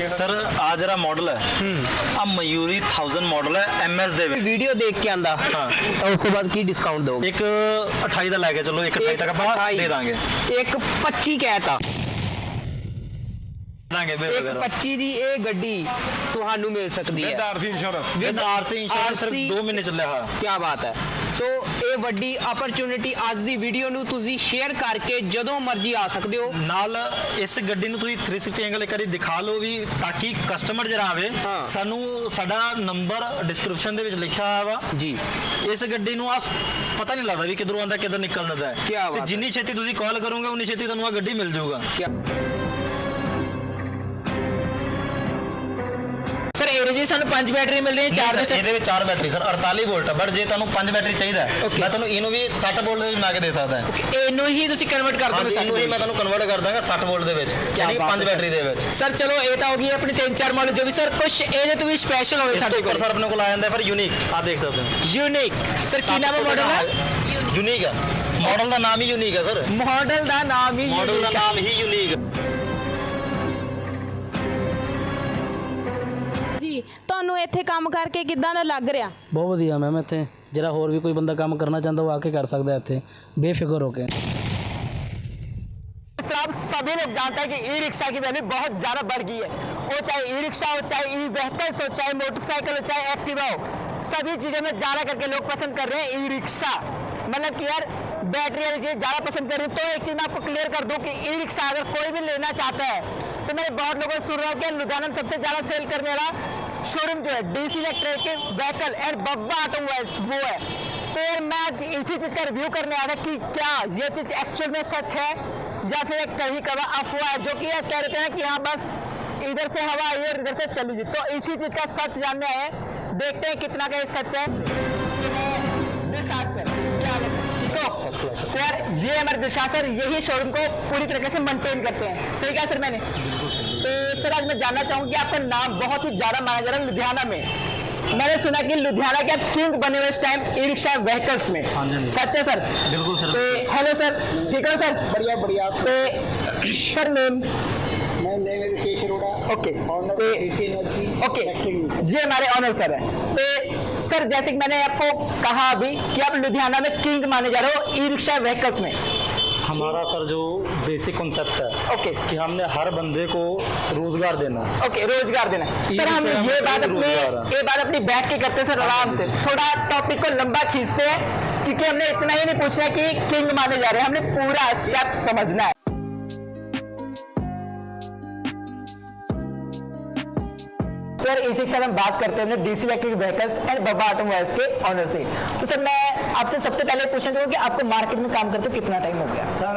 Sir आ जरा model है आ Mayuri 1000 model है MS ਦੇ ਵਿੱਚ ਵੀਡੀਓ ਦੇਖ ਕੇ ਆਂਦਾ ਹਾਂ ਤਾਂ ਉਸ ਤੋਂ ਬਾਅਦ ਕੀ ਡਿਸਕਾਊਂਟ ਦੋਗੇ? ਇੱਕ 28 ਦਾ ਲੈ ਕੇ ਚਲੋ, ਇੱਕ 28 ਤੱਕ ਆਪਾਂ ਦੇ ਦਾਂਗੇ। ਇੱਕ 25 ਕਹਿਤਾ ਦਾਂਗੇ ਇੱਕ 25 ਦੀ ਇਹ ਗੱਡੀ ਤੁਹਾਨੂੰ ਮਿਲ ਸਕਦੀ ਹੈ ਵਿਦ ਆਰਸੀ ਇੰਸ਼ੋਰੈਂਸ ਸਿਰਫ 2 ਮਹੀਨੇ ਚੱਲਿਆ ਹਾਂ। ਕੀ ਬਾਤ ਹੈ। ਸੋ ਇਹ ਵੱਡੀ ਅਪਰਚੂਨਿਟੀ ਅੱਜ ਦੀ ਵੀਡੀਓ ਨੂੰ ਤੁਸੀਂ ਸ਼ੇਅਰ ਕਰਕੇ ਜਦੋਂ ਮਰਜ਼ੀ ਆ ਸਕਦੇ ਹੋ। ਨਾਲ ਇਸ ਗੱਡੀ ਨੂੰ ਤੁਸੀਂ 360 ਐਂਗਲ ਇੱਕ ਵਾਰੀ ਦਿਖਾ ਲਓ ਵੀ, ਤਾਂ ਕਿ ਕਸਟਮਰ ਜਿਹੜਾ ਆਵੇ ਸਾਨੂੰ ਸਾਡਾ ਨੰਬਰ ਡਿਸਕ੍ਰਿਪਸ਼ਨ ਦੇ ਵਿੱਚ ਲਿਖਿਆ ਹੋਇਆ ਵਾ ਜੀ। ਇਸ ਗੱਡੀ ਨੂੰ ਆ ਪਤਾ ਨਹੀਂ ਲੱਗਦਾ ਵੀ ਕਿੱਧਰੋਂ ਆਉਂਦਾ ਕਿੱਧਰ ਨਿਕਲ ਜਾਂਦਾ ਹੈ, ਤੇ ਜਿੰਨੀ ਛੇਤੀ ਤੁਸੀਂ ਕਾਲ ਕਰੋਗੇ ਉਨੀ ਛੇਤੀ ਤੁਹਾਨੂੰ ਆ ਗੱਡੀ ਮਿਲ ਜਾਊਗਾ। ਸਰ ਇਹਦੇ ਜੀ ਸਾਨੂੰ 5 ਬੈਟਰੀ ਮਿਲ ਰਹੀ ਹੈ, 4 ਦੇ ਇਹਦੇ ਵਿੱਚ 4 ਬੈਟਰੀ ਸਰ 48 ਵੋਲਟ, ਬਟ ਜੇ ਤੁਹਾਨੂੰ 5 ਬੈਟਰੀ ਚਾਹੀਦਾ ਮੈਂ ਤੁਹਾਨੂੰ ਇਹਨੂੰ ਵੀ 60 ਵੋਲਟ ਦੇ ਵਿੱਚ ਬਣਾ ਕੇ ਦੇ ਸਕਦਾ ਹਾਂ। ਇਹਨੂੰ ਹੀ ਤੁਸੀਂ ਕਨਵਰਟ ਕਰ ਦੋਗੇ? ਇਹਨੂੰ ਹੀ ਮੈਂ ਤੁਹਾਨੂੰ ਕਨਵਰਟ ਕਰ ਦਾਂਗਾ 60 ਵੋਲਟ ਦੇ ਵਿੱਚ, ਯਾਨੀ 5 ਬੈਟਰੀ ਦੇ ਵਿੱਚ। ਸਰ ਚਲੋ ਇਹ ਤਾਂ ਹੋ ਗਈ ਆਪਣੀ 3-4 ਮਾਡਲ ਜੋ ਵੀ ਸਰ ਕੁਝ ਇਹਦੇ ਤੋਂ ਵੀ ਸਪੈਸ਼ਲ ਹੋਵੇ ਸਾਡੇ ਕੋਲ। ਸਰ ਆਪਣੇ ਕੋਲ ਆ ਜਾਂਦਾ ਫਿਰ ਯੂਨੀਕ, ਆ ਦੇਖ ਸਕਦੇ ਹੋ ਯੂਨੀਕ। ਸਰ ਕੀ ਨਾਮ ਹੈ ਮਾਡਲ ਦਾ? ਯੂਨੀਕ ਹੈ, ਮਾਡਲ ਦਾ ਨਾਮ ਹੀ ਯੂਨੀਕ ਹੈ ਸਰ। ਮਾਡਲ ਦਾ ਨਾਮ ਹੀ ਯੂਨੀਕ। ਤੁਹਾਨੂੰ ਇੱਥੇ ਕੰਮ ਕਰਕੇ ਕਿੱਦਾਂ ਦਾ ਲੱਗ ਰਿਹਾ? बहुत वधिया मैम, इतने जरा होर भी कोई बंदा काम करना चाहता वो आके कर सकता है इतने बेफिक्र होके। आप सभी लोग जानते हैं कि ई रिक्शा की वैल्यू बहुत ज़्यादा बढ़ गई है। वो चाहे ई रिक्शा हो, चाहे ई व्हीकल्स हो, चाहे मोटरसाइकिल हो, चाहे एक्टिवा हो, सभी चीज़ों में ज़्यादा करके लोग पसंद कर रहे हैं ई रिक्शा। मतलब कि यार बैटरी वाली चीज़ ज़्यादा पसंद कर रही है। तो एक चीज़ मैं आपको क्लियर कर दूँ कि ई रिक्शा अगर कोई भी लेना चाहता है तो मैंने बहुत लोगों से सुन रहा हूँ कि लुधियाना में सबसे ज़्यादा सेल करने वाला शोरूम जो है DC electric vehicle and Babba automobiles वो है। तो यार मैं आज इसी चीज़ का रिव्यू करने आया था कि क्या ये चीज़ एक्चुअल में सच है या फिर एक कहीं का अफवाह है, जो कि यार कह रहे हैं कि हाँ बस इधर से हवा आई और इधर से चली गई। तो इसी चीज़ का सच जानने आए हैं, देखते हैं कितना का ये सच है। तो यार ये हमारे दिलशाद सर यही शोरूम को पूरी तरीके से मेंटेन करते हैं, सही कहा सर मैंने? तो सर आज मैं जानना चाहूँगी कि आपका नाम बहुत ही ज़्यादा माना जा रहा है लुधियाना में। मैंने सुना कि लुधियाना के आप किंग बने हुए इस टाइम ई रिक्शा व्हीकल्स में। हाँ जी, सच है सर? बिल्कुल सर। तो हेलो सर, ठीक है सर? बढ़िया बढ़िया। तो सर नेम ओके ओके, ये हमारे ऑनर सर है। तो सर जैसे कि मैंने आपको कहा अभी कि आप लुधियाना में किंग माने जा रहे हो ई रिक्शा व्हीकल्स में। हमारा सर जो बेसिक कॉन्सेप्ट है ओके कि हमने हर बंदे को रोजगार देना। ओके रोजगार देना। सर हम ये बात अपनी बैठ के करते हैं सर, आराम से थोड़ा टॉपिक को लंबा खींचते हैं, क्योंकि हमने इतना ही नहीं पूछना कि किंग माने जा रहे हैं, हमने पूरा स्टेप समझना है। सर इसी के साथ हम बात करते हैं DC electric vehicles and Babba automobiles के ऑनर से। तो सर मैं आपसे सबसे पहले पूछना चाहूँगा कि आपको मार्केट में काम करते हो कितना टाइम हो गया? सर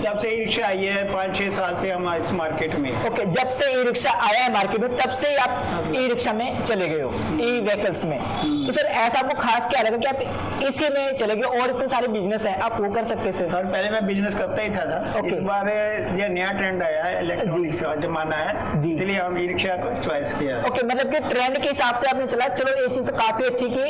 जब से ई रिक्शा आई है 5-6 साल से हम इस मार्केट में। ओके, जब से ई रिक्शा आया है मार्केट में तब से आप ई रिक्शा में चले गए हो, ई व्हीकल्स में। तो सर ऐसा आपको खास क्या लगा कि आप इसी में चले गए? और इतने सारे बिजनेस हैं, आप वो कर सकते सर? सर पहले मैं बिजनेस करता ही था। ओके। इस बार ये नया ट्रेंड आया है, इलेक्ट्रॉनिक्स का जमाना है, इसलिए हम ई रिक्शा को चॉइस किया। ओके, मतलब कि ट्रेंड के हिसाब से आपने चला। चलो ये चीज तो काफी अच्छी की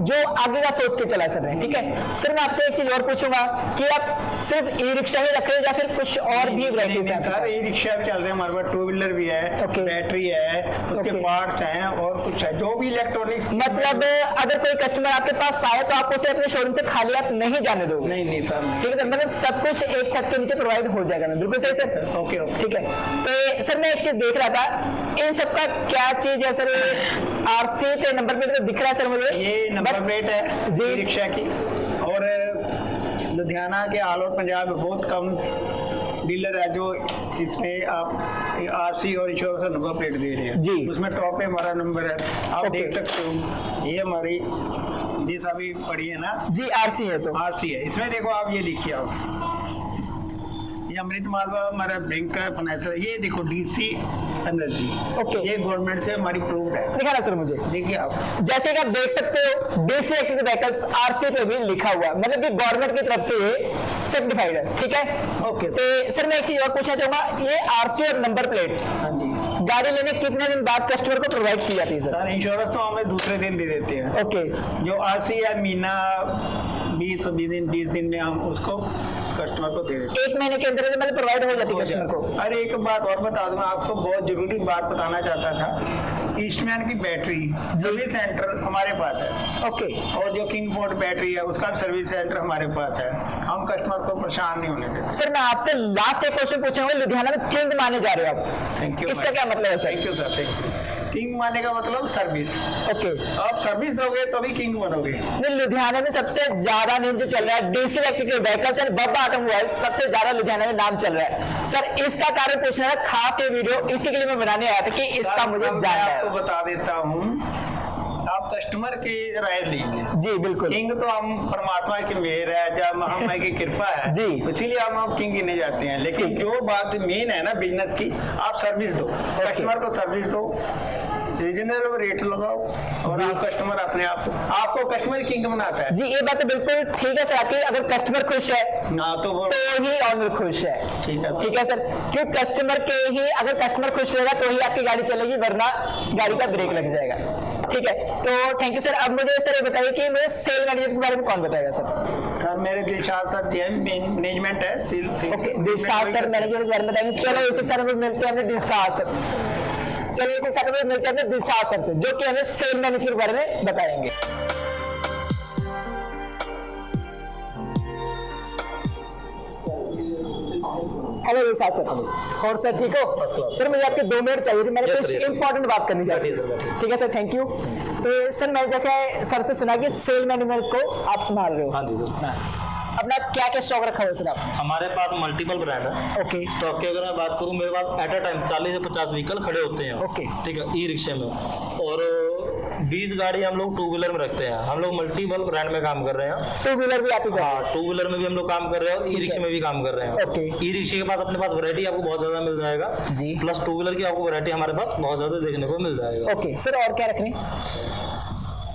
जो आगे का सोच के चला सर ने, ठीक है। सर मैं आपसे एक चीज और पूछूंगा कि आप सिर्फ ई रिक्शा ही रख रहे हैं या फिर कुछ और भी वैरायटीज हैं? सर ई रिक्शा चल रहे हैं हमारे पास, 2 व्हीलर भी है, बैटरी है, उसके पार्ट्स हैं और कुछ है जो भी इलेक्ट्रॉनिक्स। मतलब अगर कोई कस्टमर आपके पास आए तो आप उसे अपने शोरूम से खाली आप नहीं जाने दोगे? नहीं सर, ठीक है सर, मतलब सब कुछ एक छत के नीचे प्रोवाइड हो जाएगा ना? बिल्कुल सही सर। ओके ठीक है। तो सर मैं एक चीज देख रहा था, इन सबका क्या चीज है सर? RC पे नंबर प्लेट तो दिख रहा है सर मुझे, ये नंबर प्लेट है जी रिक्शा की। और लुधियाना के ऑल ओवर पंजाब में बहुत कम डीलर है जो इसमें आप RC और इंश्योरेंस नंबर प्लेट दे रहे हैं जी। उसमें टॉप पे हमारा नंबर है, आप देख सकते हो। ये हमारी ये सभी पड़ी है ना जी, RC है। तो RC है, इसमें देखो आप ये लिखिए, आप ये अमृत मालवा हमारा बैंक का फाइनेंसर, ये देखो DC एनर्जी। ओके, ये गवर्नमेंट से हमारी प्रूव्ड है। दिखाना सर मुझे, देखिए आप जैसे कि आप देख सकते हो DC इलेक्ट्रिक व्हीकल्स RC पे भी लिखा हुआ है, मतलब कि गवर्नमेंट की तरफ से ये सर्टिफाइड है, ठीक है। ओके। तो सर मैं एक चीज और पूछना चाहूंगा, ये RC और नंबर प्लेट हाँ जी गाड़ी लेने कितने दिन बाद कस्टमर को प्रोवाइड की जाती है सर? सर इंश्योरेंस तो हमें दूसरे दिन दे देते हैं। ओके। जो RC है महीना 20 दिन में हम उसको कस्टमर को दे देते हैं। 1 महीने के अंदर मतलब प्रोवाइड हो जाती है कस्टमर को। अरे एक बात और बता दूं, आपको बहुत जरूरी बात बताना चाहता था। ईस्टमैन की बैटरी सर्विस सेंटर हमारे पास है। ओके, और जो किंगफोर्ड बैटरी है उसका भी सर्विस सेंटर हमारे पास है। हम कस्टमर को परेशान नहीं होने देते। सर मैं आपसे लास्ट एक क्वेश्चन पूछूंगा, लुधियाना में किंग माने जा रहे हो आप, थैंक यू। इसका क्या मतलब है sir? Thank you sir, thank you. King माने का मतलब सर्विस। ओके, आप सर्विस दोगे तभी किंग बनोगे। नहीं, लुधियाना में सबसे ज्यादा नेम जो चल रहा है DC electrical vehicles and Babba automobiles, सबसे ज्यादा लुधियाना में नाम चल रहा है। सर इसका कारण पूछना है, खास ये वीडियो इसी के लिए मैं बनाने आया था कि इसका मुझे मैं जानना है। आपको बता देता हूँ, आप कस्टमर की राय लीजिए। जी बिल्कुल। किंग तो हम परमात्मा की मेहर है, जब महामाई की कृपा है जी। इसीलिए हम किंग गिने जाते हैं। लेकिन जो बात मेन है ना बिजनेस की, आप सर्विस दो, कस्टमर को सर्विस दो, रीजनेबल रेट लगाओ और आप कस्टमर अपने आपको कस्टमर किंग बनाता है। जी ये बात तो बिल्कुल ठीक है सर आपकी, अगर कस्टमर खुश है हाँ तो वो तो ही ऑनर खुश है। ठीक है सर। ठीक है सर, क्यों कस्टमर के ही, अगर कस्टमर खुश रहेगा तो ही आपकी गाड़ी चलेगी, वरना गाड़ी का ब्रेक लग जाएगा। ठीक है, तो थैंक यू सर। अब मुझे सर ये बताइए कि मुझे सेल मैनेजर के बारे में कौन बताएगा सर? सर मेरे दिलशाद सर जी मैनेजमेंट है। ओके, दिलशाद सर मैनेजर के बारे में बताएंगे। चलो इसी सर में मिलते हैं अपने दिलशाद सर, चलो इसी सर में मिलते हैं अपने दिलशाद सर से, जो कि हमें सेल मैनेजर के बारे में बताएंगे। हेलो दिलशाद सर, और सर ठीक हो? सर मुझे आपके 2 मिनट चाहिए थे, मैंने कुछ इंपॉर्टेंट बात करनी चाहिए। ठीक है सर, थैंक यू। तो सर मैंने जैसे सर से सुना कि सेल मैनेजमेंट को आप संभाल रहे हो। हाँ जी सर। अपना क्या क्या स्टॉक रखा हुआ है सर आपने? हमारे पास मल्टीपल ब्रांड है। ओके, स्टॉक की अगर मैं बात करूं, मेरे पास एट अ टाइम 40 से 50 व्हीकल खड़े होते हैं। ओके। ठीक है, ई रिक्शे में, और 20 गाड़ी हम लोग 2 व्हीलर में रखते हैं। हम लोग मल्टीपल ब्रांड में काम कर रहे हैं। 2 व्हीलर भी आप ही हाँ, 2 व्हीलर में भी हम लोग काम कर रहे हैं और ई रिक्शे में भी काम कर रहे हैं। ओके। ई रिक्शे के पास अपने पास वैरायटी आपको बहुत ज्यादा मिल जाएगा जी। प्लस 2 व्हीलर की आपको वैरायटी हमारे पास बहुत ज्यादा देखने को मिल जाएगा। ओके सर, और क्या रख रहे हैं?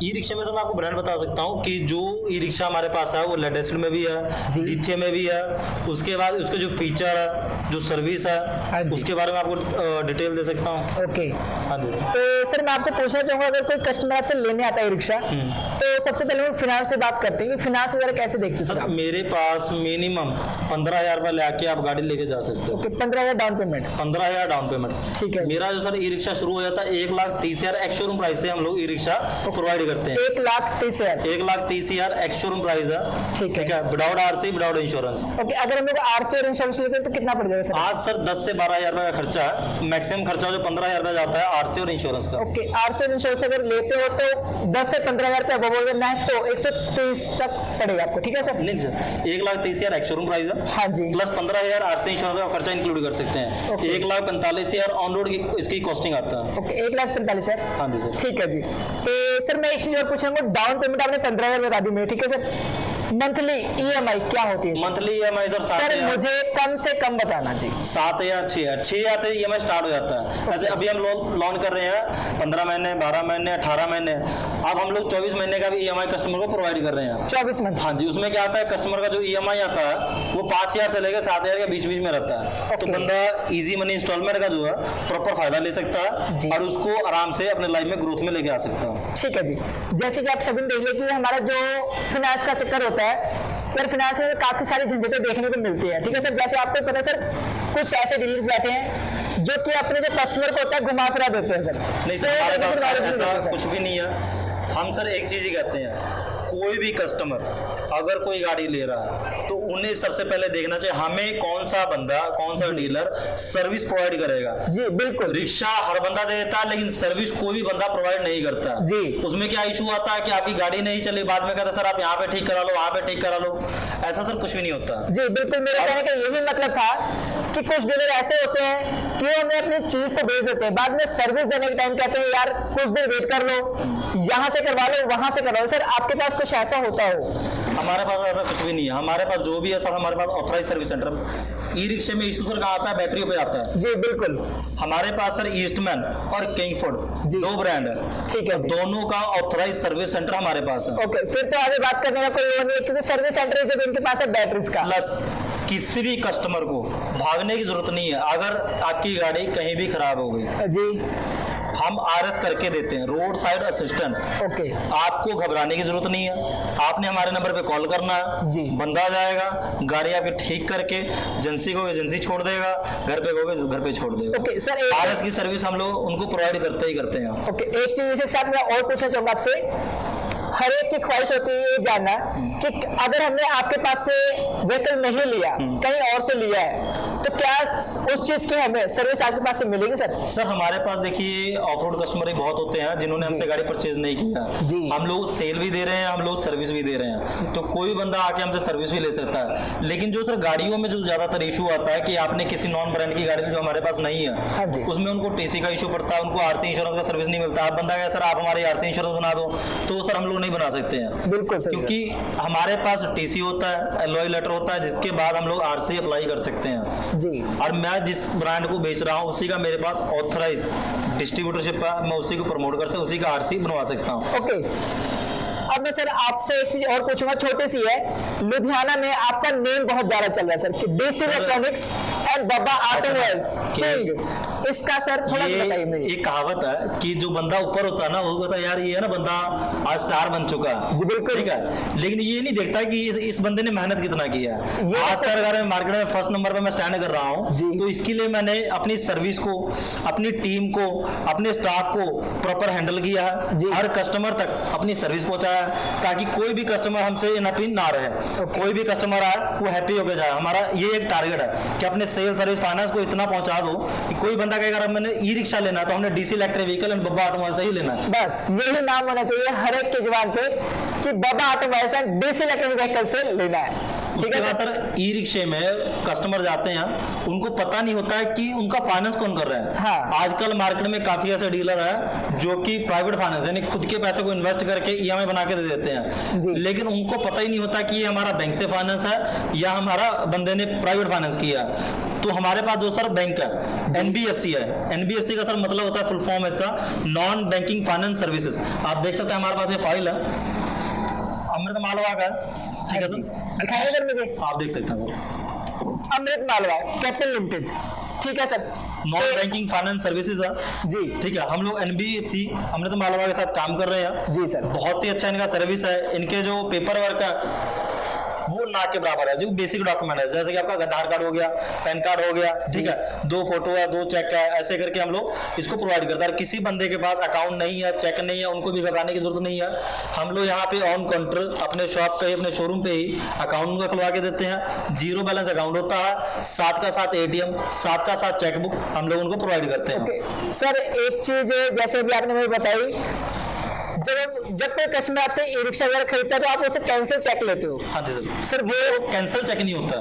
ई रिक्शा में तो मैं आपको ब्रांड बता सकता हूँ कि जो ई रिक्शा हमारे पास है वो लेड एसिड में भी है, लिथियम में भी है। उसके बाद उसके जो फीचर है, जो सर्विस हाँ है, जी। उसके बारे में आपको डिटेल दे सकता हूँ। ओके, हाँ जी। तो सर मैं आपसे पूछना चाहूंगा, अगर कोई कस्टमर आपसे लेने आता है रिक्शा, तो सबसे पहले वो फाइनेंस से बात करते हैं कि फाइनेंस वगैरह कैसे देखते हैं सर आप? मेरे पास मिनिमम 15,000 रुपये लेके आप गाड़ी लेके जा सकते हो। Okay, 15,000 down payment. 15,000 down payment. ठीक है। मेरा जो सर ई रिक्शा शुरू हो जाता है 1,30,000 एक्स शोरूम प्राइस से हम लोग ई रिक्शा प्रोवाइड करते हैं। 1,30,000। 1,30,000 एक्स शोरूम प्राइस है। ठीक है। Without RC, without insurance. Okay, अगर हम लोग आरसी और इंश्योरेंस लेते हैं तो कितना पड़ जाएगा सर? आज सर 10 से 12,000 रुपये का खर्चा है। मैक्सिमम खर्चा जो 15,000 रुपये जाता है आरसी और इंश्योरेंस का। ओके, आरसी और इंश्योरेंस अगर लेते हो तो 10 से 15,000 रुपये बोल देना है तो 130 तक पड़ेगा आपको। ठीक है सर? नहीं सर, 1,30,000 एक्स शोरूम प्राइस है। हाँ जी। प्लस 15,000 आरसी इंश्योरेंस का खर्चा इंक्लूड कर सकते हैं। ओके। 1,45,000 ऑन रोड की इसकी कॉस्टिंग आता है। ओके, 1,45,000। हाँ जी सर। ठीक है जी। तो सर मैं एक चीज और पूछूंगा, डाउन पेमेंट आपने 15,000 बता दी मैं, ठीक है सर? मंथली ईएमआई क्या होती है? मंथली ईएमआई सर सर मुझे कम से कम बताना जी। 7,000 6,000 से ईएमआई स्टार्ट हो जाता है। ऐसे अभी हम लोन कर रहे हैं 15 महीने, 12 महीने, 18 महीने। अब हम लोग 24 महीने का भी ईएमआई कस्टमर को प्रोवाइड कर रहे हैं। 24 मंथ। हाँ जी, उसमें क्या आता है, कस्टमर का जो ईएमआई आता है वो 5,000 से लेकर 7,000 के बीच बीच में रहता है। तो बंदा इजी मनी इंस्टॉलमेंट का जो है प्रॉपर फायदा ले सकता जी। है और उसको आराम से अपने लाइफ में ग्रोथ में लेके आ सकता है। ठीक है जी। जैसे कि आप सभी ने देख लिया कि हमारा जो फाइनेंस का चक्कर होता है, फिर फाइनेंस में काफी सारी झंझटें देखने को मिलती है। ठीक है सर, जैसे आपको पता है सर, कुछ ऐसे डीलर्स बैठे हैं जो कि अपने जो कस्टमर को होता है घुमा फिरा देते हैं सर। नहीं सर, हमारे पास ऐसा कुछ भी नहीं है। हम सर एक चीज ही कहते हैं, कोई भी कस्टमर अगर कोई गाड़ी ले रहा है तो उन्हें सबसे पहले देखना चाहिए हमें कौन सा बंदा, कौन सा डीलर सर्विस प्रोवाइड करेगा। जी बिल्कुल। रिक्शा हर बंदा दे देता है लेकिन सर्विस कोई भी बंदा प्रोवाइड नहीं करता जी। उसमें क्या इशू आता है कि आपकी गाड़ी नहीं चली, बाद में कहता सर आप यहाँ पे ठीक करा लो, वहाँ पे ठीक करा लो। ऐसा सर कुछ भी नहीं होता। जी बिल्कुल, मेरे कहने का यही मतलब था कि कुछ डीलर ऐसे होते हैं कि वो हमें अपनी चीज तो भेज देते हैं, बाद में सर्विस देने के टाइम कहते हैं यार कुछ देर वेट कर लो, यहाँ से करवा लो, वहां से करवा लो। सर आपके पास कुछ ऐसा होता हो? हमारे पास ऐसा कुछ भी नहीं है। हमारे पास जो भी है सर, हमारे पास ऑथराइज सर्विस सेंटर। ई रिक्शे में इशू सर कहाँ आता है, बैटरियों पे आता है। जी बिल्कुल। हमारे पास सर ईस्टमैन और किंगफोर्ड जी। 2 ब्रांड है। ठीक है जी। दोनों का ऑथराइज सर्विस सेंटर हमारे पास है। ओके, फिर तो आगे बात करने का कोई वो नहीं है, क्योंकि सर्विस सेंटर जब इनके पास है बैटरीज का। प्लस किसी भी कस्टमर को भागने की जरूरत नहीं है। अगर आपकी गाड़ी कहीं भी खराब हो गई, जी हम आरएस करके देते हैं, रोड साइड असिस्टेंट। ओके आपको घबराने की जरूरत नहीं है। आपने हमारे नंबर पे कॉल करना है, जी। बंदा आ जाएगा, गाड़ी आपकी ठीक करके एजेंसी को एजेंसी छोड़ देगा, घर पे कहोगे घर पे छोड़ देगा। ओके सर, आरएस की सर्विस हम लोग उनको प्रोवाइड करते ही करते हैं। ओके एक चीज इसके साथ मैं और पूछना चाहूंगा आपसे, हर एक की ख्वाहिश होती है ये जानना कि अगर हमने आपके पास से व्हीकल नहीं लिया, कहीं और से लिया है, तो क्या उस चीज की हमें सर्विस आपके पास से मिलेगी सर? सर हमारे पास देखिए ऑफ रोड कस्टमर ही बहुत होते हैं जिन्होंने हमसे गाड़ी परचेज नहीं किया। जी। हम लोग सेल भी दे रहे हैं, हम लोग सर्विस भी दे रहे हैं, तो कोई बंदा आके हमसे सर्विस भी ले सकता है। लेकिन जो सर गाड़ियों में जो ज्यादातर इशू आता है कि आपने किसी नॉन ब्रांड की गाड़ी जो हमारे पास नहीं हाँ जी। है, उसमें उनको टीसी का इशू पड़ता है, उनको आरसी इंश्योरेंस का सर्विस नहीं मिलता। आप बंदा कहे सर आप हमारी आरसी इंश्योरेंस बना दो, तो सर हम लोग नहीं बना सकते हैं, बिल्कुल सर, क्योंकि हमारे पास टीसी होता है, एलओआई लेटर होता है, जिसके बाद हम लोग आरसी अप्लाई कर सकते हैं। जी और मैं जिस ब्रांड को बेच रहा हूँ उसी का मेरे पास ऑथराइज डिस्ट्रीब्यूटरशिप है, मैं उसी को प्रमोट कर सकता हूँ, उसी का आरसी बनवा सकता हूँ। ओके। अब मैं सर आपसे एक चीज और पूछूंगा, छोटी सी है। लुधियाना में आपका नेम बहुत ज्यादा चल रहा है सर कि DC electronics and Baba automobiles king, इसका सर थोड़ा सा बताइए मुझे। एक कहावत है कि जो बंदा ऊपर होता है ना, वो कहता है यार ये है ना बंदा आज स्टार बन चुका है। जी बिल्कुल। ठीक है, लेकिन ये नहीं देखता कि इस बंदे ने मेहनत कितना किया है। ये आज सर- सर अगर मार्केट में फर्स्ट नंबर पे मैं स्टैंड कर रहा हूँ, जी। तो इसके लिए मैंने अपनी सर्विस को, अपनी टीम को, अपने स्टाफ को प्रॉपर हैंडल किया है, जी। हर कस्टमर तक अपनी सर्विस पहुंचाया है, ताकि कोई भी कस्टमर हमसे अनहैप्पी ना रहे। कोई भी कस्टमर आए वो हैप्पी होकर जाए। हमारा ये एक टारगेट है कि अपने सेल सर्विस फाइनेंस को इतना पहुंचा दो कि कोई बंदा कहेगा अगर मैंने ई रिक्शा लेना है तो हमने DC electric vehicle and Babba automobile से ही लेना है। बस यही नाम होना चाहिए हर एक के जवान पे कि Baba automobiles and DC electronic vehicle से लेना है। ठीक उसके है बाद सर? सर ई रिक्शे में कस्टमर जाते हैं, उनको पता नहीं होता है कि उनका फाइनेंस कौन कर रहा है। हाँ। आजकल मार्केट में काफी ऐसे डीलर है जो कि प्राइवेट फाइनेंस यानी खुद के पैसे को इन्वेस्ट करके ईएमआई बना के दे देते हैं, जी। लेकिन उनको पता ही नहीं होता कि ये हमारा बैंक से फाइनेंस है या हमारा बंदे ने प्राइवेट फाइनेंस किया है। तो हमारे पास जो सर बैंक है एनबीएफसी है, एनबीएफसी का सर मतलब होता है, फुल फॉर्म है इसका नॉन बैंकिंग फाइनेंस सर्विसेज। आप देख सकते हैं हमारे पास ये फाइल है, अमृत मालवा का है। ठीक है सर, दिखाइए सर मुझे। आप देख सकते हैं सर, अमृत मालवा कैपिटल लिमिटेड। ठीक है sir. Non banking finance services है। जी ठीक है, हम लोग एनबीएफसी अमृत मालवा के साथ काम कर रहे हैं। जी सर। बहुत ही अच्छा इनका सर्विस है। इनके जो पेपर वर्क है वो ना के बराबर है, जो बेसिक डॉक्यूमेंट है, जैसे कि आपका आधार कार्ड हो गया, पैन कार्ड हो गया, ठीक है, 2 फोटो है, 2 चेक है, ऐसे करके हम लोग इसको प्रोवाइड करते हैं। किसी बंदे के पास अकाउंट नहीं है, चेक नहीं है, उनको भी घबराने की जरूरत नहीं है। हम लोग यहाँ पे ऑन काउंटर अपने शॉप पे, अपने शोरूम पे ही अकाउंट उनका खुलवा के देते हैं। 0 बैलेंस अकाउंट होता है, साथ का साथ एटीएम, साथ का साथ चेकबुक हम लोग उनको प्रोवाइड करते हैं। ओके सर, एक चीज जैसे भी आपने मुझे बताई, जब कोई कस्टमर आपसे ई रिक्शा वगैरह खरीदता है तो आप उसे कैंसिल चेक लेते हो। हाँ जी सर। सर वो कैंसिल चेक नहीं होता,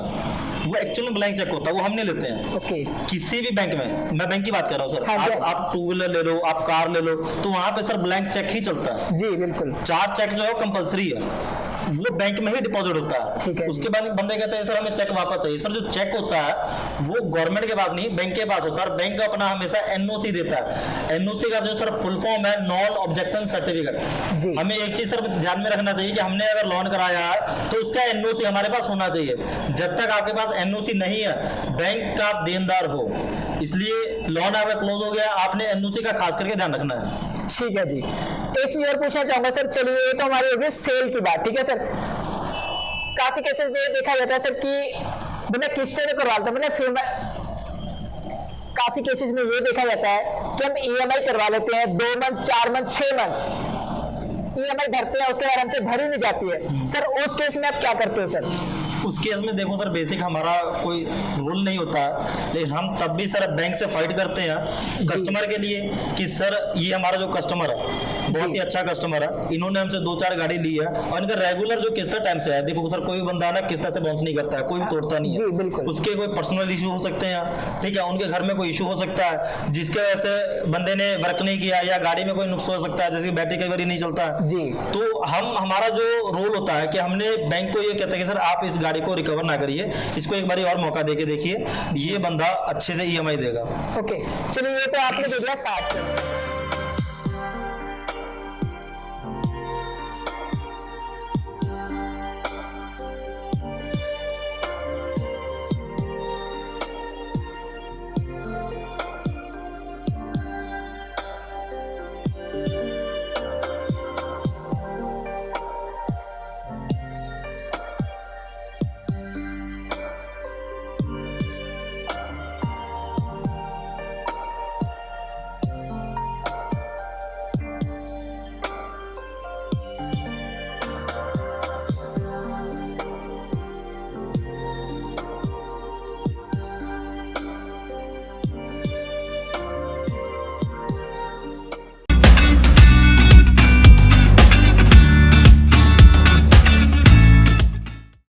वो एक्चुअली ब्लैंक चेक होता है, वो हम नहीं लेते हैं। ओके किसी भी बैंक में, मैं बैंक की बात कर रहा हूँ सर, हाँ जी। आप 2 व्हीलर ले लो, आप कार ले लो, तो वहां पे सर ब्लैंक चेक ही चलता है। जी बिल्कुल। 4 चेक जो है कंपलसरी है, वो बैंक में ही डिपॉजिट होता ठीक है है। उसके बाद बंदे कहते हैं सर हमें चेक वापस चाहिए। सर जो चेक होता है वो गवर्नमेंट के पास नहीं, बैंक के पास होता है, और बैंक अपना हमेशा एनओसी देता है। एनओसी का जो सर फुल फॉर्म है नॉन ऑब्जेक्शन सर्टिफिकेट। जी। हमें एक चीज सर ध्यान में रखना चाहिए कि हमने अगर लोन कराया है तो उसका एनओसी हमारे पास होना चाहिए। जब तक आपके पास एनओसी नहीं है, बैंक का आप देनदार हो, इसलिए लोन आपका क्लोज हो गया, आपने एनओसी का खास करके ध्यान रखना है। ठीक है जी। एक चीज और पूछना चाहूंगा सर, चलिए ये तो हमारी होगी सेल की बात, ठीक है सर। काफी केसेस में ये देखा जाता है सर कि बिना किस्तें तो करवा लेते हैं, मतलब फिर काफी केसेस में ये देखा जाता है कि हम ईएमआई करवा लेते हैं, 2 मंथ, 4 मंथ, 6 मंथ ईएमआई भरते हैं, उसके बाद हमसे भरी नहीं जाती है। सर उस केस में आप क्या करते हो सर? उस केस में देखो सर, बेसिक हमारा कोई रूल नहीं होता है, लेकिन हम तब भी सर बैंक से फाइट करते हैं कस्टमर के लिए कि सर ये हमारा जो कस्टमर है बहुत ही अच्छा कस्टमर है, इन्होंने हमसे 2-4 गाड़ी ली है और इनका रेगुलर जो किस्त टाइम से है। देखो सर, कोई बंदा ना किस्त से बाउंस नहीं करता है, कोई भी तोड़ता नहीं जी, है। बिल्कुल। उसके कोई पर्सनल इशू हो सकते हैं, ठीक है, उनके घर में कोई इशू हो सकता है जिसके वजह से बंदे ने वर्क नहीं किया, या गाड़ी में कोई नुकसान हो सकता है, जैसे बैटरी कई बार नहीं चलता है। जी। तो हमारा जो रोल होता है कि हमने बैंक को ये कहते हैं कि सर आप इस गाड़ी को रिकवर ना करिए, इसको एक बार और मौका देके देखिए, ये बंदा अच्छे से ईएमआई देगा। ओके चलिए, ये तो आपने दे दिया 60 से।